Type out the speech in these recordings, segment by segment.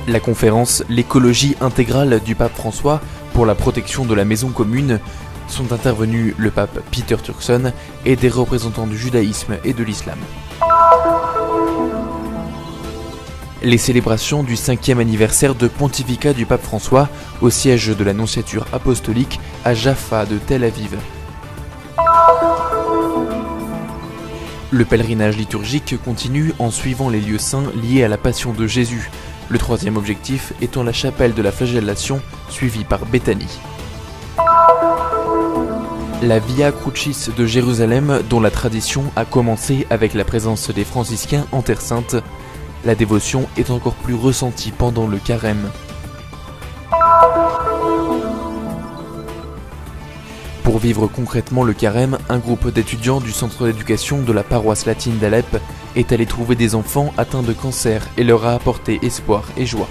La conférence « L'écologie intégrale du pape François pour la protection de la maison commune » sont intervenus le pape Peter Turkson et des représentants du judaïsme et de l'islam. Les célébrations du 5e anniversaire de pontificat du pape François au siège de la nonciature apostolique à Jaffa de Tel Aviv. Le pèlerinage liturgique continue en suivant les lieux saints liés à la passion de Jésus, le troisième objectif étant la chapelle de la flagellation suivie par Béthanie. La Via Crucis de Jérusalem, dont la tradition a commencé avec la présence des franciscains en Terre Sainte, la dévotion est encore plus ressentie pendant le carême. Pour vivre concrètement le carême, un groupe d'étudiants du centre d'éducation de la paroisse latine d'Alep est allé trouver des enfants atteints de cancer et leur a apporté espoir et joie.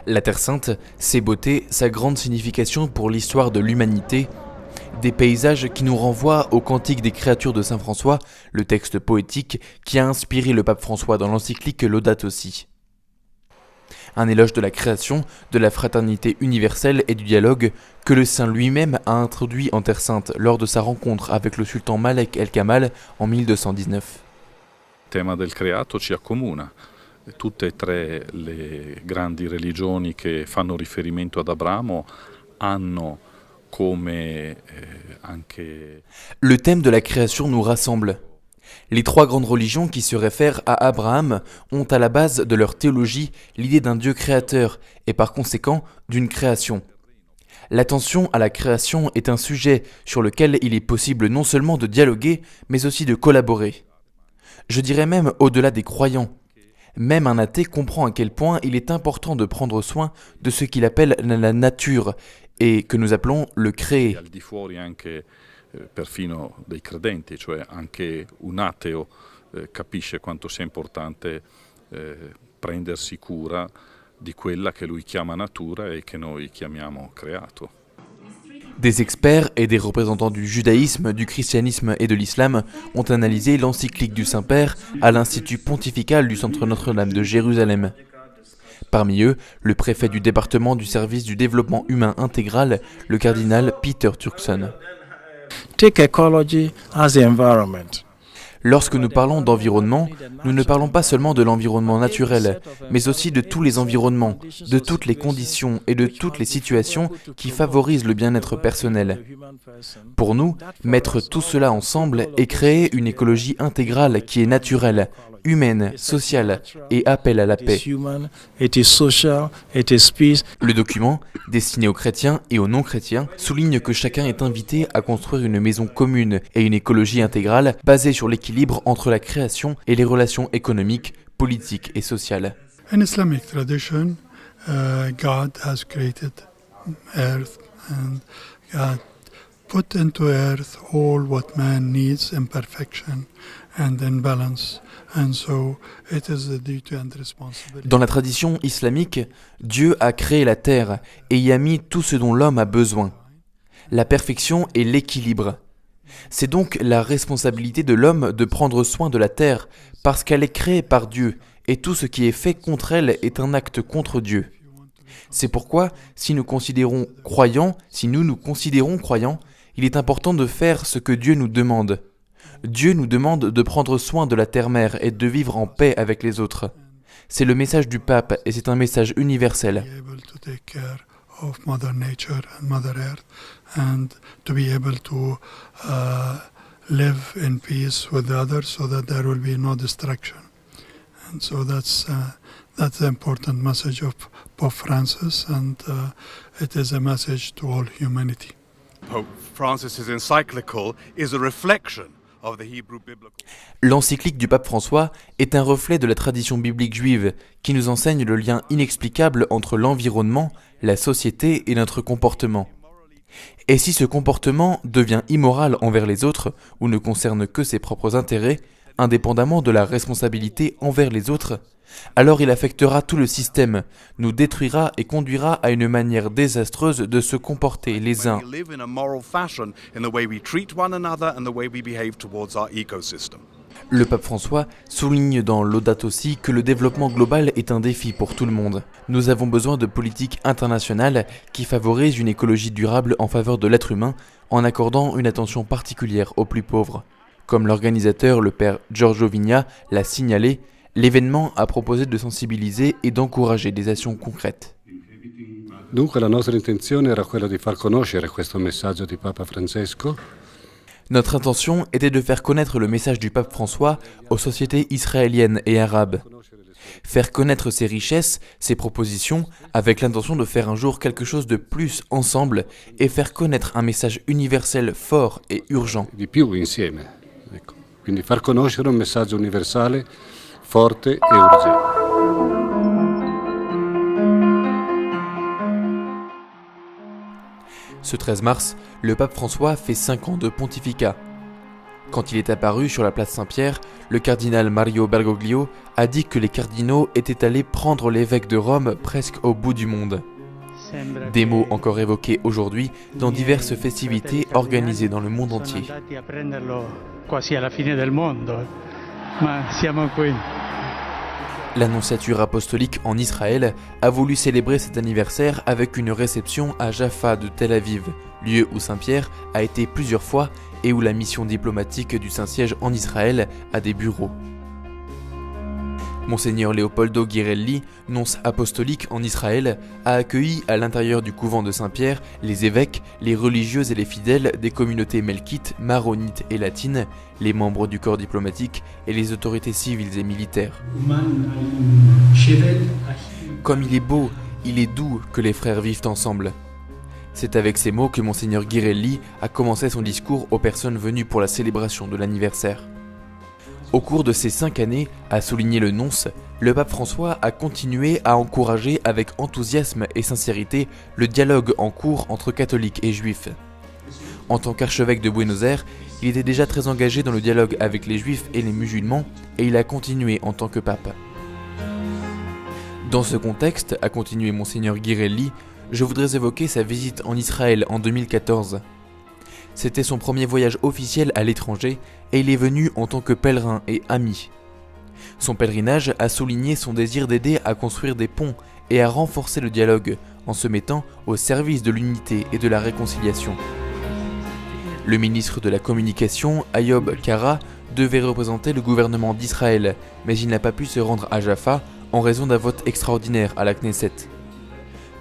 La Terre Sainte, ses beautés, sa grande signification pour l'histoire de l'humanité, des paysages qui nous renvoient au Cantique des créatures de saint François, le texte poétique qui a inspiré le pape François dans l'encyclique Laudato Si. Un éloge de la création, de la fraternité universelle et du dialogue que le saint lui-même a introduit en Terre Sainte lors de sa rencontre avec le sultan Malek el-Kamal en 1219. Il tema del creato ci accomuna. Tutte e tre le grandi religioni che fanno riferimento ad Abramo hanno come anche... Le thème de la création nous rassemble. Les trois grandes religions qui se réfèrent à Abraham ont à la base de leur théologie l'idée d'un Dieu créateur et par conséquent d'une création. L'attention à la création est un sujet sur lequel il est possible non seulement de dialoguer, mais aussi de collaborer. Je dirais même au-delà des croyants. Même un athée comprend à quel point il est important de prendre soin de ce qu'il appelle la nature et que nous appelons le créé. Al di fuori anche perfino dei credenti, cioè anche un ateo capisce quanto sia importante prendersi cura di quella che lui chiama natura e che noi chiamiamo creato. Des experts et des représentants du judaïsme, du christianisme et de l'islam ont analysé l'encyclique du Saint-Père à l'Institut pontifical du Centre Notre-Dame de Jérusalem. Parmi eux, le préfet du département du service du développement humain intégral, le cardinal Peter Turkson. Take ecology as the environment. Lorsque nous parlons d'environnement, nous ne parlons pas seulement de l'environnement naturel, mais aussi de tous les environnements, de toutes les conditions et de toutes les situations qui favorisent le bien-être personnel. Pour nous, mettre tout cela ensemble et créer une écologie intégrale qui est naturelle, humaine, sociale et appelle à la paix. Le document, destiné aux chrétiens et aux non-chrétiens, souligne que chacun est invité à construire une maison commune et une écologie intégrale basée sur l'équilibre entre la création et les relations économiques, politiques et sociales. In Islamic tradition, God has created earth and God put into earth all what man needs in perfection and in balance. And so it is the duty and responsibility. Dans la tradition islamique, Dieu a créé la terre et y a mis tout ce dont l'homme a besoin. La perfection et l'équilibre. C'est donc la responsabilité de l'homme de prendre soin de la terre parce qu'elle est créée par Dieu et tout ce qui est fait contre elle est un acte contre Dieu. C'est pourquoi, si nous nous considérons croyants, il est important de faire ce que Dieu nous demande. Dieu nous demande de prendre soin de la terre-mère et de vivre en paix avec les autres. C'est le message du pape et c'est un message universel. Of Mother Nature and Mother Earth, and to be able to live in peace with the others, so that there will be no destruction. And so that's the important message of Pope Francis, and it is a message to all humanity. Pope Francis's encyclical is a reflection. L'encyclique du pape François est un reflet de la tradition biblique juive qui nous enseigne le lien inexplicable entre l'environnement, la société et notre comportement. Et si ce comportement devient immoral envers les autres ou ne concerne que ses propres intérêts, indépendamment de la responsabilité envers les autres, alors il affectera tout le système, nous détruira et conduira à une manière désastreuse de se comporter les uns. We live in a moral fashion in the way we treat one another and the way we behave towards our ecosystem. Le pape François souligne dans Laudato Si que le développement global est un défi pour tout le monde. Nous avons besoin de politiques internationales qui favorisent une écologie durable en faveur de l'être humain en accordant une attention particulière aux plus pauvres. Comme l'organisateur, le père Giorgio Vigna, l'a signalé, l'événement a proposé de sensibiliser et d'encourager des actions concrètes. Dunque la nostra intenzione era quella di far conoscere questo messaggio di Papa Francesco. Notre intention était de faire connaître le message du pape François aux sociétés israéliennes et arabes. Faire connaître ses richesses, ses propositions, avec l'intention de faire un jour quelque chose de plus ensemble et faire connaître un message universel fort et urgent. Di più insieme. Ecco. Quindi far conoscere un messaggio universale, forte e urgente. Ce 13 mars, le pape François fait 5 ans de pontificat. Quand il est apparu sur la place Saint-Pierre, le cardinal Mario Bergoglio a dit que les cardinaux étaient allés prendre l'évêque de Rome presque au bout du monde. Des mots encore évoqués aujourd'hui dans diverses festivités organisées dans le monde entier. L'annonciature apostolique en Israël a voulu célébrer cet anniversaire avec une réception à Jaffa de Tel Aviv, lieu où Saint-Pierre a été plusieurs fois et où la mission diplomatique du Saint-Siège en Israël a des bureaux. Monseigneur Leopoldo Ghirelli, nonce apostolique en Israël, a accueilli à l'intérieur du couvent de Saint-Pierre les évêques, les religieux et les fidèles des communautés melkites, maronites et latines, les membres du corps diplomatique et les autorités civiles et militaires. Comme il est beau, il est doux que les frères vivent ensemble. C'est avec ces mots que Monseigneur Ghirelli a commencé son discours aux personnes venues pour la célébration de l'anniversaire. Au cours de ces 5 années, a souligné le nonce, le pape François a continué à encourager avec enthousiasme et sincérité le dialogue en cours entre catholiques et juifs. En tant qu'archevêque de Buenos Aires, il était déjà très engagé dans le dialogue avec les juifs et les musulmans et il a continué en tant que pape. Dans ce contexte, a continué Monseigneur Ghirelli, je voudrais évoquer sa visite en Israël en 2014. C'était son premier voyage officiel à l'étranger et il est venu en tant que pèlerin et ami. Son pèlerinage a souligné son désir d'aider à construire des ponts et à renforcer le dialogue en se mettant au service de l'unité et de la réconciliation. Le ministre de la Communication, Ayob Kara, devait représenter le gouvernement d'Israël, mais il n'a pas pu se rendre à Jaffa en raison d'un vote extraordinaire à la Knesset.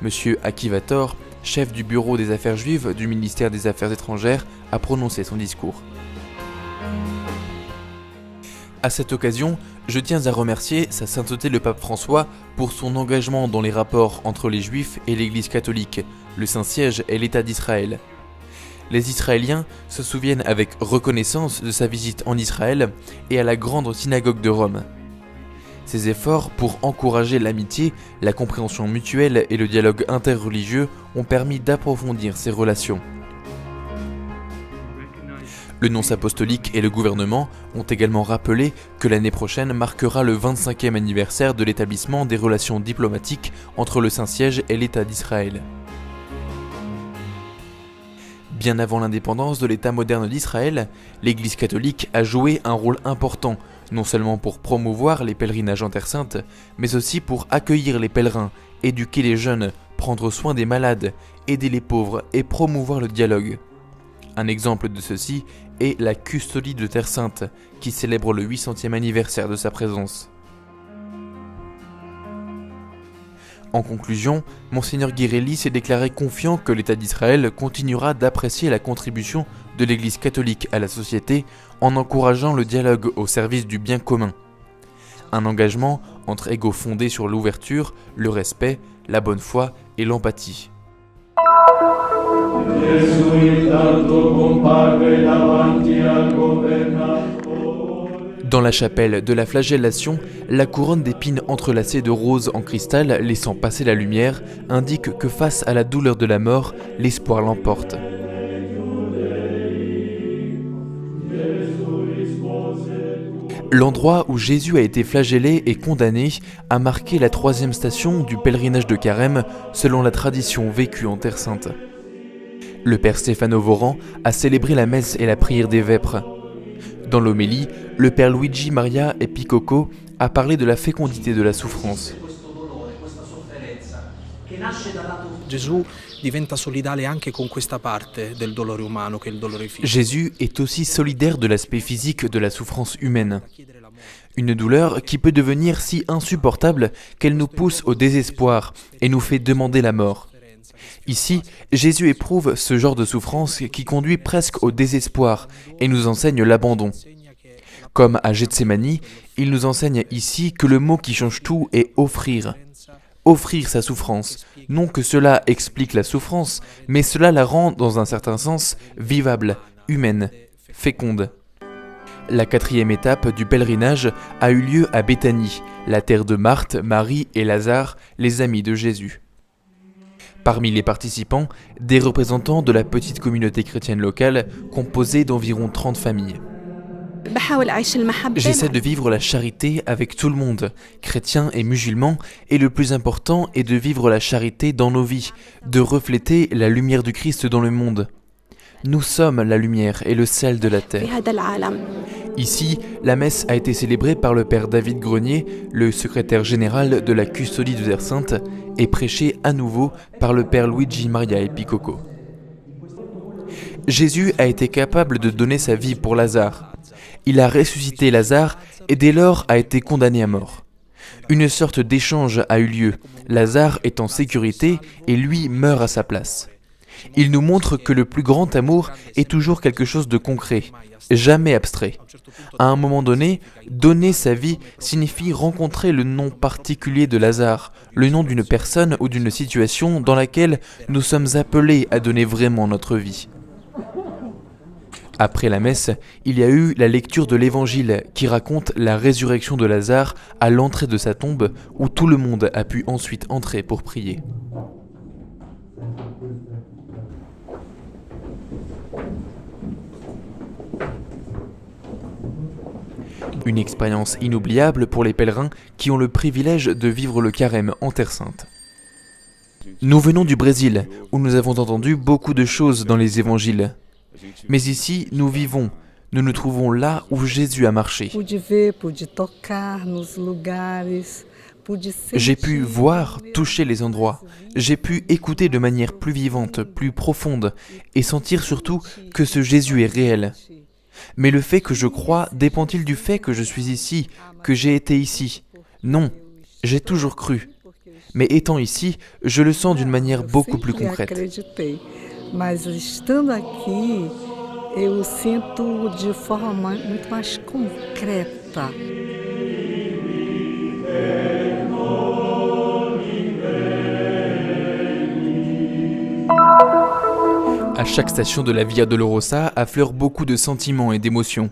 Monsieur Akivator, chef du bureau des affaires juives du ministère des Affaires étrangères, a prononcé son discours. À cette occasion, je tiens à remercier Sa Sainteté le Pape François pour son engagement dans les rapports entre les Juifs et l'Église catholique, le Saint-Siège et l'État d'Israël. Les Israéliens se souviennent avec reconnaissance de sa visite en Israël et à la grande synagogue de Rome. Ces efforts pour encourager l'amitié, la compréhension mutuelle et le dialogue interreligieux ont permis d'approfondir ces relations. Le nonce apostolique et le gouvernement ont également rappelé que l'année prochaine marquera le 25e anniversaire de l'établissement des relations diplomatiques entre le Saint-Siège et l'État d'Israël. Bien avant l'indépendance de l'État moderne d'Israël, l'Église catholique a joué un rôle important, non seulement pour promouvoir les pèlerinages en Terre Sainte, mais aussi pour accueillir les pèlerins, éduquer les jeunes, prendre soin des malades, aider les pauvres et promouvoir le dialogue. Un exemple de ceci est la Custodie de Terre Sainte, qui célèbre le 800e anniversaire de sa présence. En conclusion, Monseigneur Ghirelli s'est déclaré confiant que l'État d'Israël continuera d'apprécier la contribution de l'Église catholique à la société en encourageant le dialogue au service du bien commun. Un engagement entre égaux fondé sur l'ouverture, le respect, la bonne foi et l'empathie. Dans la chapelle de la flagellation, la couronne d'épines entrelacées de roses en cristal laissant passer la lumière indique que face à la douleur de la mort, l'espoir l'emporte. L'endroit où Jésus a été flagellé et condamné a marqué la 3e station du pèlerinage de Carême selon la tradition vécue en Terre Sainte. Le père Stefano Voran a célébré la messe et la prière des vêpres. Dans l'homélie, le père Luigi Maria Epicocco a parlé de la fécondité de la souffrance. Gesù diventa solidale anche con questa parte del dolore umano che è il dolore fisico. Jésus est aussi solidaire de l'aspect physique de la souffrance humaine. Une douleur qui peut devenir si insupportable qu'elle nous pousse au désespoir et nous fait demander la mort. Ici, Jésus éprouve ce genre de souffrance qui conduit presque au désespoir et nous enseigne l'abandon. Comme à Gethsémani, il nous enseigne ici que le mot qui change tout est offrir. Offrir sa souffrance. Non que cela explique la souffrance, mais cela la rend, dans un certain sens, vivable, humaine, féconde. La 4e étape du pèlerinage a eu lieu à Béthanie, la terre de Marthe, Marie et Lazare, les amis de Jésus. Parmi les participants, des représentants de la petite communauté chrétienne locale, composée d'environ 30 familles. J'essaie de vivre la charité avec tout le monde, chrétiens et musulmans, et le plus important est de vivre la charité dans nos vies, de refléter la lumière du Christ dans le monde. Nous sommes la lumière et le sel de la terre. Ici, la messe a été célébrée par le père David Grenier, le secrétaire général de la custodie de Terre Sainte, et prêchée à nouveau par le père Luigi Maria Epicocco. Jésus a été capable de donner sa vie pour Lazare. Il a ressuscité Lazare et dès lors a été condamné à mort. Une sorte d'échange a eu lieu. Lazare est en sécurité et lui meurt à sa place. Il nous montre que le plus grand amour est toujours quelque chose de concret, jamais abstrait. À un moment donné, donner sa vie signifie rencontrer le nom particulier de Lazare, le nom d'une personne ou d'une situation dans laquelle nous sommes appelés à donner vraiment notre vie. Après la messe, il y a eu la lecture de l'Évangile qui raconte la résurrection de Lazare à l'entrée de sa tombe où tout le monde a pu ensuite entrer pour prier. Une expérience inoubliable pour les pèlerins qui ont le privilège de vivre le carême en Terre Sainte. Nous venons du Brésil, où nous avons entendu beaucoup de choses dans les évangiles. Mais ici, nous vivons, nous nous trouvons là où Jésus a marché. J'ai pu voir, toucher les endroits. J'ai pu écouter de manière plus vivante, plus profonde, et sentir surtout que ce Jésus est réel. Mais le fait que je crois dépend-il du fait que je suis ici, que j'ai été ici? Non, j'ai toujours cru. Mais étant ici, je le sens d'une manière beaucoup plus concrète. Mas estando aqui, eu o sinto de forma muito mais concreta. À chaque station de la Via Dolorosa affleurent beaucoup de sentiments et d'émotions.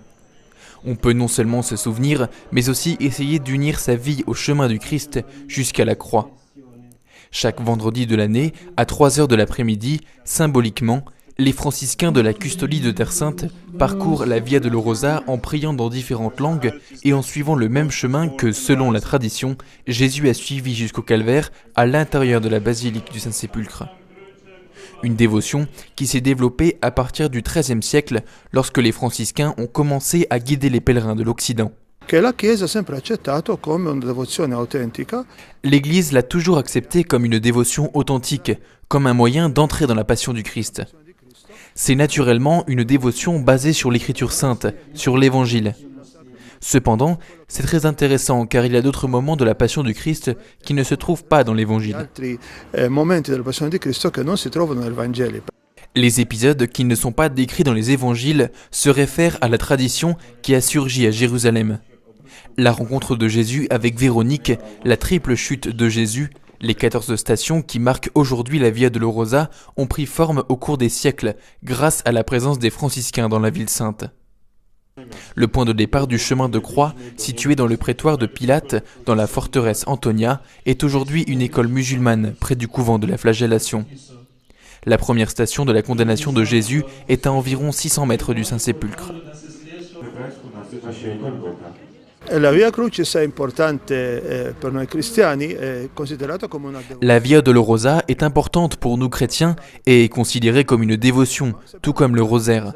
On peut non seulement se souvenir, mais aussi essayer d'unir sa vie au chemin du Christ jusqu'à la croix. Chaque vendredi de l'année, à 3h de l'après-midi, symboliquement, les franciscains de la custodie de Terre Sainte parcourent la Via Dolorosa en priant dans différentes langues et en suivant le même chemin que, selon la tradition, Jésus a suivi jusqu'au calvaire à l'intérieur de la basilique du Saint-Sépulcre. Une dévotion qui s'est développée à partir du XIIIe siècle lorsque les franciscains ont commencé à guider les pèlerins de l'Occident. L'Église l'a toujours accepté comme une dévotion authentique, comme un moyen d'entrer dans la passion du Christ. C'est naturellement une dévotion basée sur l'Écriture sainte, sur l'Évangile. Cependant, c'est très intéressant car il y a d'autres moments de la passion du Christ qui ne se trouvent pas dans l'Évangile. Les épisodes qui ne sont pas décrits dans les Évangiles se réfèrent à la tradition qui a surgi à Jérusalem. La rencontre de Jésus avec Véronique, la triple chute de Jésus, les 14 stations qui marquent aujourd'hui la Via Dolorosa ont pris forme au cours des siècles grâce à la présence des franciscains dans la ville sainte. Le point de départ du chemin de croix, situé dans le prétoire de Pilate, dans la forteresse Antonia, est aujourd'hui une école musulmane près du couvent de la Flagellation. La première station de la condamnation de Jésus est à environ 600 mètres du Saint-Sépulcre. La Via Crucis è importante per noi cristiani, è considerata come una La Via Dolorosa est importante pour nous chrétiens et est considérée comme une dévotion, tout comme le rosaire.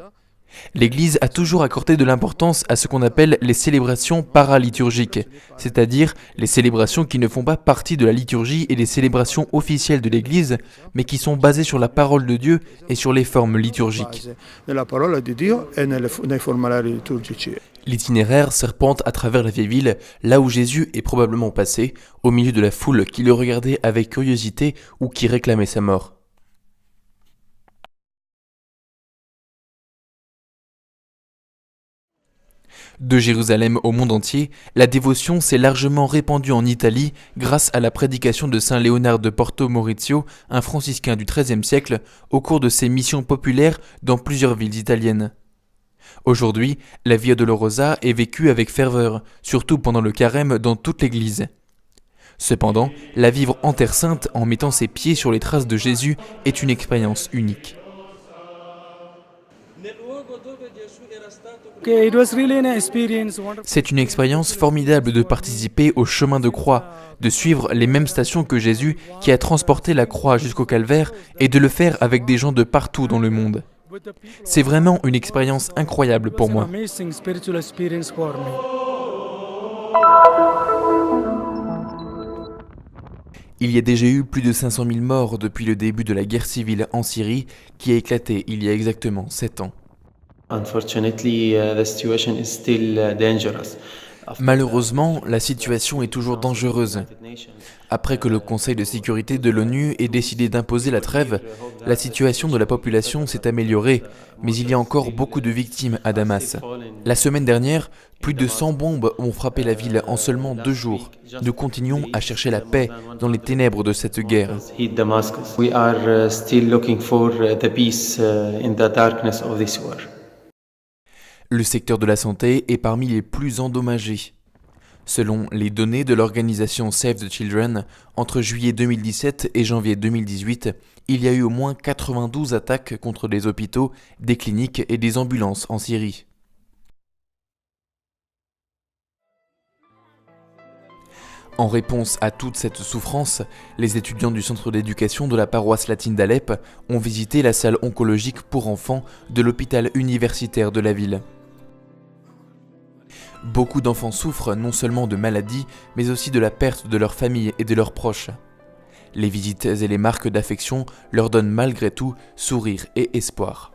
L'Église a toujours accordé de l'importance à ce qu'on appelle les célébrations paraliturgiques, c'est-à-dire les célébrations qui ne font pas partie de la liturgie et des célébrations officielles de l'Église, mais qui sont basées sur la parole de Dieu et sur les formes liturgiques. nella parola di Dio e nei formulari liturgici. L'itinéraire serpente à travers la vieille ville, là où Jésus est probablement passé, au milieu de la foule qui le regardait avec curiosité ou qui réclamait sa mort. De Jérusalem au monde entier, la dévotion s'est largement répandue en Italie grâce à la prédication de Saint Léonard de Porto Maurizio, un franciscain du XIIIe siècle, au cours de ses missions populaires dans plusieurs villes italiennes. Aujourd'hui, la Via Dolorosa est vécue avec ferveur, surtout pendant le carême dans toute l'Église. Cependant, la vivre en Terre Sainte en mettant ses pieds sur les traces de Jésus est une expérience unique. C'est une expérience formidable de participer au chemin de croix, de suivre les mêmes stations que Jésus qui a transporté la croix jusqu'au calvaire et de le faire avec des gens de partout dans le monde. C'est vraiment une expérience incroyable pour moi. Il y a déjà eu plus de 500 000 morts depuis le début de la guerre civile en Syrie qui a éclaté il y a exactement 7 ans. Malheureusement, la situation est toujours dangereuse. Après que le Conseil de sécurité de l'ONU ait décidé d'imposer la trêve, la situation de la population s'est améliorée, mais il y a encore beaucoup de victimes à Damas. La semaine dernière, plus de 100 bombes ont frappé la ville en seulement 2 jours. Nous continuons à chercher la paix dans les ténèbres de cette guerre. Le secteur de la santé est parmi les plus endommagés. Selon les données de l'organisation Save the Children, entre juillet 2017 et janvier 2018, il y a eu au moins 92 attaques contre des hôpitaux, des cliniques et des ambulances en Syrie. En réponse à toute cette souffrance, les étudiants du centre d'éducation de la paroisse latine d'Alep ont visité la salle oncologique pour enfants de l'hôpital universitaire de la ville. Beaucoup d'enfants souffrent non seulement de maladies, mais aussi de la perte de leur famille et de leurs proches. Les visites et les marques d'affection leur donnent malgré tout sourire et espoir.